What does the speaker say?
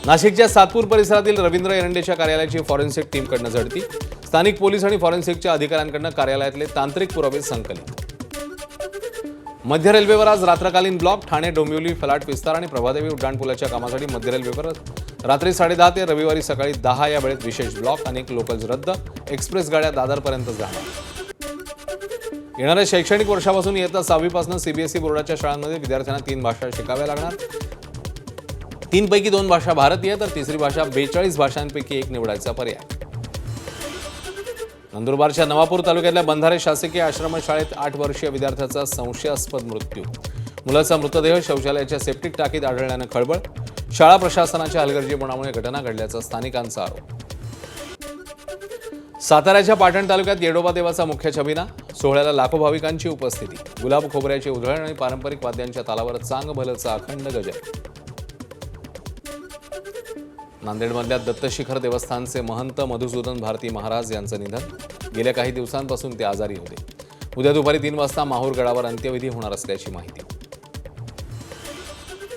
नाशिकच्या सातपूर परिसरातील रवींद्र एरंडेच्या कार्यालयाची फॉरेन्सिक टीमकडून झडती। स्थानिक पोलीस आणि फॉरेन्सिकच्या अधिकाऱ्यांकडून कार्यालयातले तांत्रिक पुरावे संकलित। मध्य रेल्वेवर आज रात्रकालीन ब्लॉक। ठाणे डोंबिवली फलाट विस्तार आणि प्रभादेवी उड्डाणपुलाच्या कामासाठी मध्य रेल्वेवर रात्री 10:30 ते रविवारी सकाळी 10 या वेळेत विशेष ब्लॉक। अनेक लोकल्स रद्द। एक्सप्रेस गाड्या दादरपर्यंत जाणार। येणाऱ्या शैक्षणिक वर्षापासून इयत्ता 6वी पासून सीबीएसई बोर्डाच्या शाळांमध्ये विद्यार्थ्यांना 3 भाषा शिकाव्या लागणार। 3 पैकी 2 भाषा भारतीय तर तिसरी भाषा 42 भाषांपैकी एक निवडायचा पर्याय। नंदुरबारच्या नवापूर तालुक्यातल्या बंधारे शासकीय आश्रमशाळेत 8 वर्षीय विद्यार्थ्याचा संशयास्पद मृत्यू। मुलाचा मृतदेह शौचालयाच्या सेप्टिक टाकीत आढळल्यानं खळबळ। शाळा प्रशासनाच्या हलगर्जीपणामुळे घटना घडल्याचा स्थानिकांचा आरोप। साताऱ्याच्या पाटण तालुक्यात येडोबा देवाचा मुख्य छबिना। सोहळ्याला लाखो भाविकांची उपस्थिती। गुलाब खोबऱ्याची उधळण आणि पारंपरिक वाद्यांच्या तालावर चांग भलचा अखंड गजर। नांदेडमधल्या दत्तशिखर देवस्थानचे महंत मधुसूदन भारती महाराज यांचं निधन। गेल्या काही दिवसांपासून ते आजारी होते। उद्या दुपारी 3 वाजता माहूर गडावर अंत्यविधी होणार असल्याची माहिती।